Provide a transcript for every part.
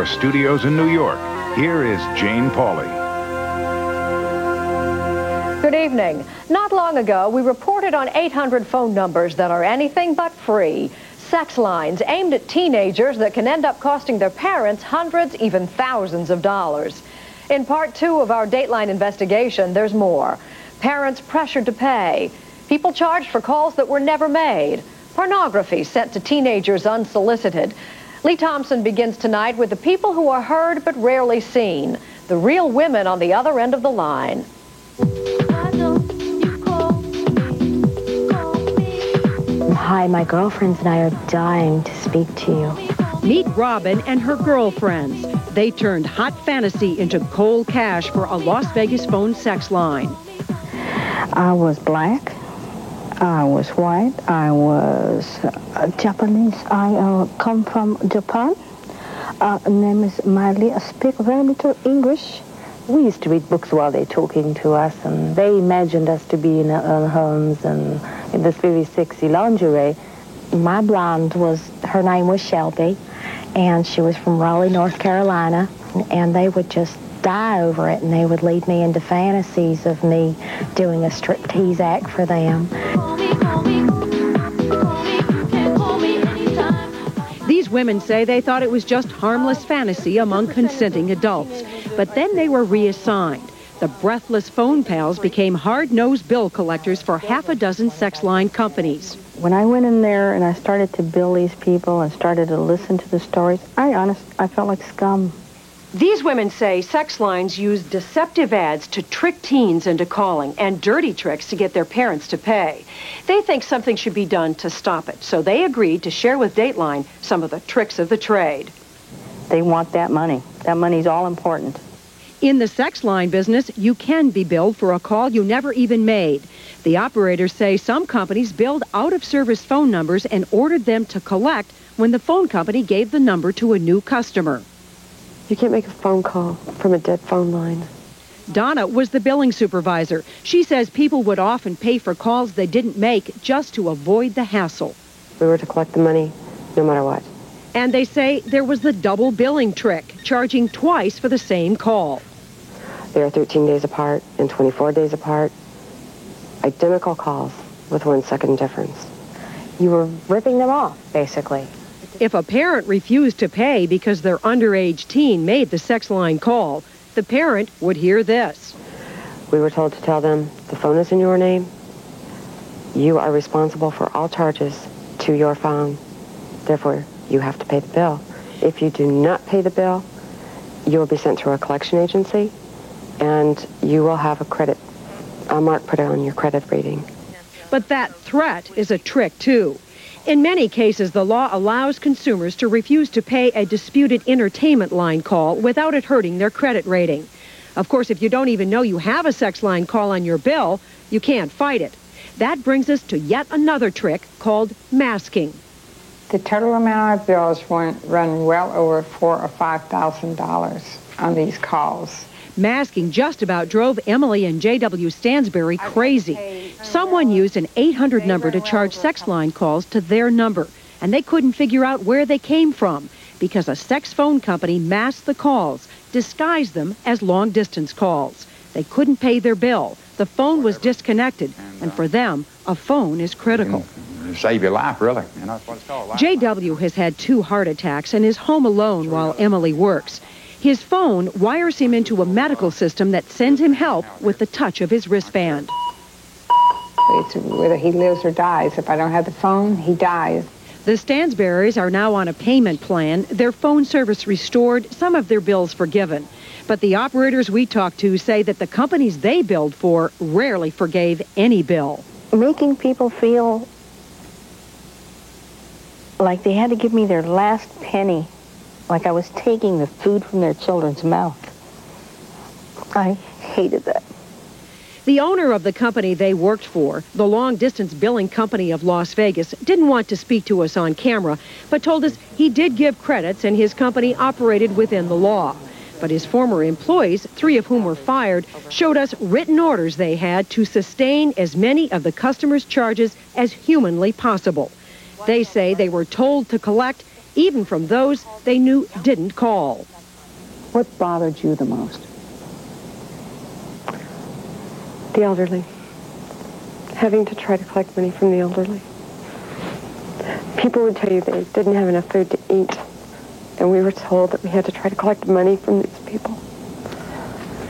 our studios in New York, here is Jane Pauley. Good evening. Not long ago, we reported on 800 phone numbers that are anything but free. Sex lines aimed at teenagers that can end up costing their parents hundreds, even thousands of dollars. In part 2 of our Dateline investigation, there's more. Parents pressured to pay. People charged for calls that were never made. Pornography sent to teenagers unsolicited. Lee Thompson begins tonight with the people who are heard but rarely seen. The real women on the other end of the line. Hi, my girlfriends and I are dying to speak to you. Meet Robin and her girlfriends. They turned hot fantasy into cold cash for a Las Vegas phone sex line. I was black. I was white. I was Japanese. I come from Japan. Name is Miley. I speak very little English. We used to read books while they're talking to us, and they imagined us to be in our homes and in this very sexy lingerie. My blonde her name was Shelby, and she was from Raleigh, North Carolina, and they would just die over it, and they would lead me into fantasies of me doing a striptease act for them. These women say they thought it was just harmless fantasy among consenting adults, but then they were reassigned. The breathless phone pals became hard-nosed bill collectors for half a dozen sex line companies. When I went in there and I started to bill these people and started to listen to the stories, I felt like scum. These women say sex lines use deceptive ads to trick teens into calling and dirty tricks to get their parents to pay. They think something should be done to stop it, so they agreed to share with Dateline some of the tricks of the trade. They want that money. That money's all important. In the sex line business, you can be billed for a call you never even made. The operators say some companies billed out-of-service phone numbers and ordered them to collect when the phone company gave the number to a new customer. You can't make a phone call from a dead phone line. Donna was the billing supervisor. She says people would often pay for calls they didn't make just to avoid the hassle. We were to collect the money no matter what. And they say there was the double billing trick, charging twice for the same call. They are 13 days apart and 24 days apart. Identical calls with 1 second difference. You were ripping them off, basically. If a parent refused to pay because their underage teen made the sex line call, the parent would hear this. We were told to tell them the phone is in your name. You are responsible for all charges to your phone. Therefore, you have to pay the bill. If you do not pay the bill, you will be sent to a collection agency, and you will have a mark put on your credit rating. But that threat is a trick, too. In many cases, the law allows consumers to refuse to pay a disputed entertainment line call without it hurting their credit rating. Of course, if you don't even know you have a sex line call on your bill, you can't fight it. That brings us to yet another trick called masking. The total amount of bills run well over $4,000 or $5,000 on these calls. Masking just about drove Emily and J.W. Stansberry crazy. Someone used an 800 number to charge sex line calls to their number, and they couldn't figure out where they came from because a sex phone company masked the calls, disguised them as long-distance calls. They couldn't pay their bill. The phone was disconnected, and for them, a phone is critical. Save your life, really. You know, that's what it's called. J.W. has had 2 heart attacks and is home alone while Emily works. His phone wires him into a medical system that sends him help with the touch of his wristband. It's whether he lives or dies. If I don't have the phone, he dies. The Stansberrys are now on a payment plan, their phone service restored, some of their bills forgiven. But the operators we talked to say that the companies they billed for rarely forgave any bill. Making people feel like they had to give me their last penny, like I was taking the food from their children's mouth. I hated that. The owner of the company they worked for, the long-distance billing company of Las Vegas, didn't want to speak to us on camera, but told us he did give credits and his company operated within the law. But his former employees, 3 of whom were fired, showed us written orders they had to sustain as many of the customers' charges as humanly possible. They say they were told to collect even from those they knew didn't call. What bothered you the most? The elderly. Having to try to collect money from the elderly. People would tell you they didn't have enough food to eat, and we were told that we had to try to collect money from these people.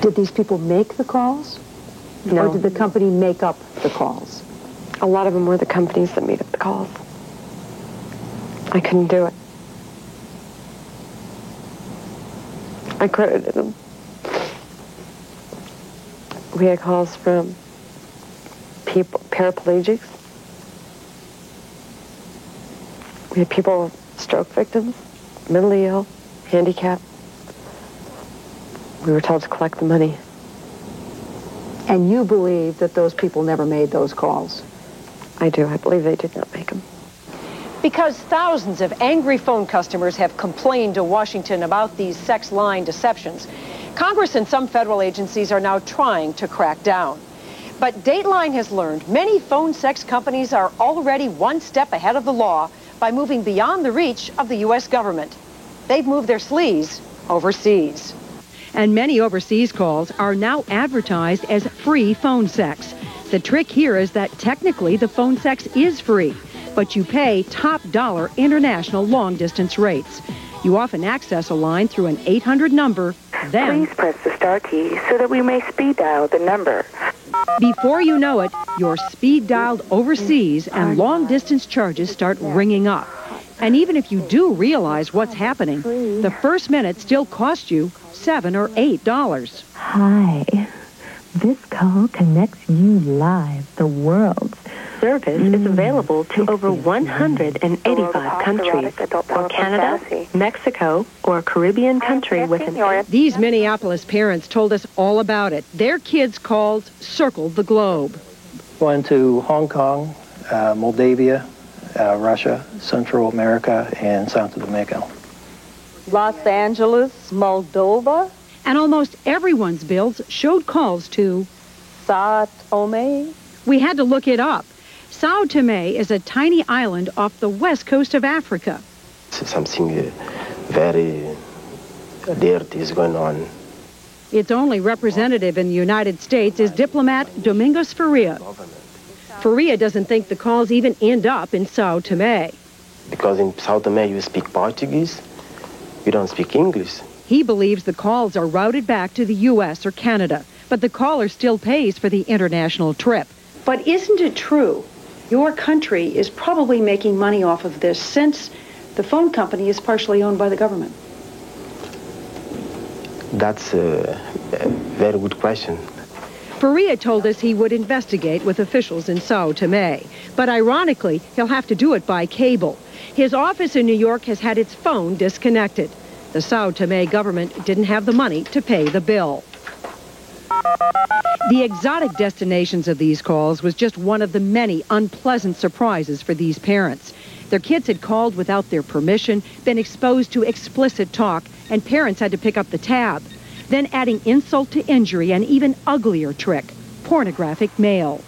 Did these people make the calls? No. Or did the company make up the calls? A lot of them were the companies that made up the calls. I couldn't do it. I credited them. We had calls from people, paraplegics. We had people, stroke victims, mentally ill, handicapped. We were told to collect the money. And you believe that those people never made those calls? I do. I believe they did not make them. Because thousands of angry phone customers have complained to Washington about these sex line deceptions, Congress and some federal agencies are now trying to crack down. But Dateline has learned many phone sex companies are already one step ahead of the law by moving beyond the reach of the U.S. government. They've moved their sleaze overseas. And many overseas calls are now advertised as free phone sex. The trick here is that technically the phone sex is free, but you pay top dollar international long-distance rates. You often access a line through an 800 number, then please press the star key so that we may speed dial the number. Before you know it, you're speed dialed overseas and long-distance charges start ringing up. And even if you do realize what's happening, the first minute still costs you $7 or $8. Hi. This call connects you live, the world's Service is available to over 185 countries, from Canada, Mexico, or a Caribbean country with an... These Minneapolis parents told us all about it. Their kids' calls circled the globe. Went to Hong Kong, Moldavia, Russia, Central America, and Santo Domingo. Los Angeles, Moldova. And almost everyone's bills showed calls to Sao Tome. We had to look it up. Sao Tome is a tiny island off the west coast of Africa. Something very dirty is going on. Its only representative in the United States is diplomat Domingos Faria. Faria doesn't think the calls even end up in Sao Tome. Because in Sao Tome you speak Portuguese, you don't speak English. He believes the calls are routed back to the U.S. or Canada, but the caller still pays for the international trip. But isn't it true? Your country is probably making money off of this since the phone company is partially owned by the government. That's a very good question. Faria told us he would investigate with officials in Sao Tome, but ironically, he'll have to do it by cable. His office in New York has had its phone disconnected. The Sao Tome government didn't have the money to pay the bill. The exotic destinations of these calls was just one of the many unpleasant surprises for these parents. Their kids had called without their permission, been exposed to explicit talk, and parents had to pick up the tab. Then adding insult to injury, an even uglier trick, pornographic mail.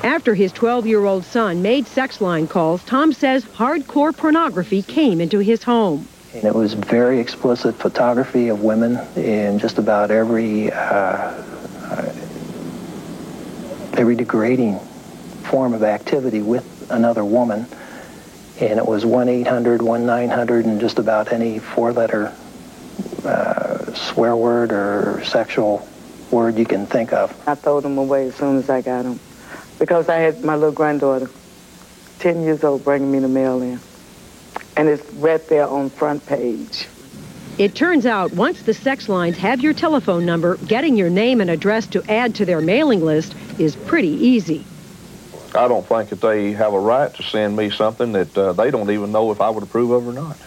After his 12-year-old son made sex line calls, Tom says hardcore pornography came into his home. And it was very explicit photography of women in just about every degrading form of activity with another woman. And it was 1-800, 1-900, and just about any four-letter swear word or sexual word you can think of. I threw them away as soon as I got them because I had my little granddaughter, 10 years old, bringing me the mail in. And it's right there on front page. It turns out once the sex lines have your telephone number, getting your name and address to add to their mailing list is pretty easy. I don't think that they have a right to send me something that they don't even know if I would approve of or not.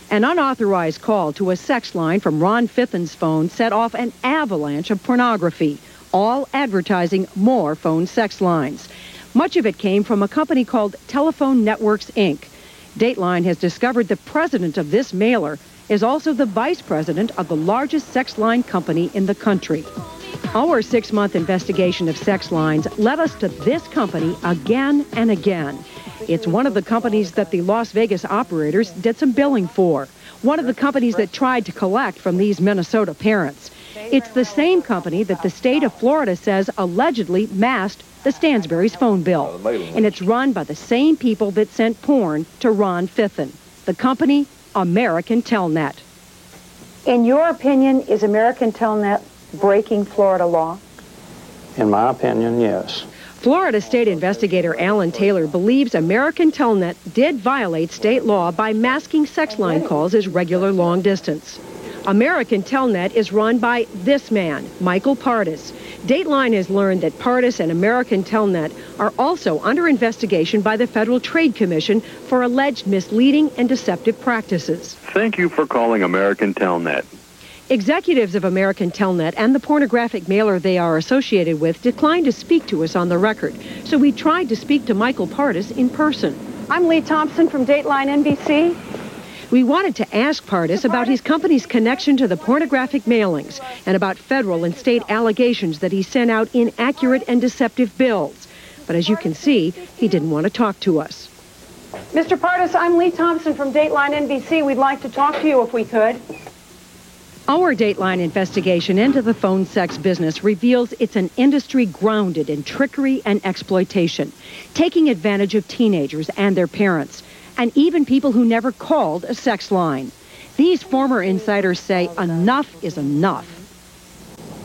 An unauthorized call to a sex line from Ron Fithen's phone set off an avalanche of pornography, all advertising more phone sex lines. Much of it came from a company called Telephone Networks, Inc. Dateline has discovered the president of this mailer is also the vice president of the largest sex line company in the country. Our 6-month investigation of sex lines led us to this company again and again. It's one of the companies that the Las Vegas operators did some billing for. One of the companies that tried to collect from these Minnesota parents. It's the same company that the state of Florida says allegedly masked the Stansberry's phone bill. And it's run by the same people that sent porn to Ron Fithen. The company, American Telnet. In your opinion, is American Telnet breaking Florida law? In my opinion, yes. Florida State Investigator Alan Taylor believes American Telnet did violate state law by masking sex line calls as regular long distance. American Telnet is run by this man, Michael Partis. Dateline has learned that Partis and American Telnet are also under investigation by the Federal Trade Commission for alleged misleading and deceptive practices. Thank you for calling American Telnet. Executives of American Telnet and the pornographic mailer they are associated with declined to speak to us on the record, so we tried to speak to Michael Partis in person. I'm Lee Thompson from Dateline NBC. We wanted to ask Partis about his company's connection to the pornographic mailings and about federal and state allegations that he sent out inaccurate and deceptive bills. But as you can see, he didn't want to talk to us. Mr. Partis, I'm Lee Thompson from Dateline NBC. We'd like to talk to you if we could. Our Dateline investigation into the phone sex business reveals it's an industry grounded in trickery and exploitation, taking advantage of teenagers and their parents, and even people who never called a sex line. These former insiders say enough is enough.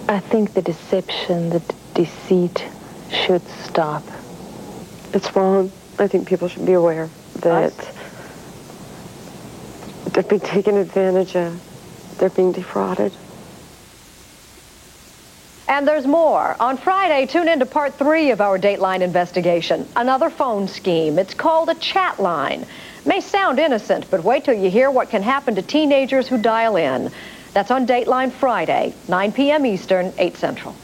I think the deception, the deceit should stop. It's wrong. I think people should be aware that they're being taken advantage of. They're being defrauded. And there's more. On Friday, tune in to part 3 of our Dateline investigation. Another phone scheme. It's called a chat line. May sound innocent, but wait till you hear what can happen to teenagers who dial in. That's on Dateline Friday, 9 p.m. Eastern, 8 Central.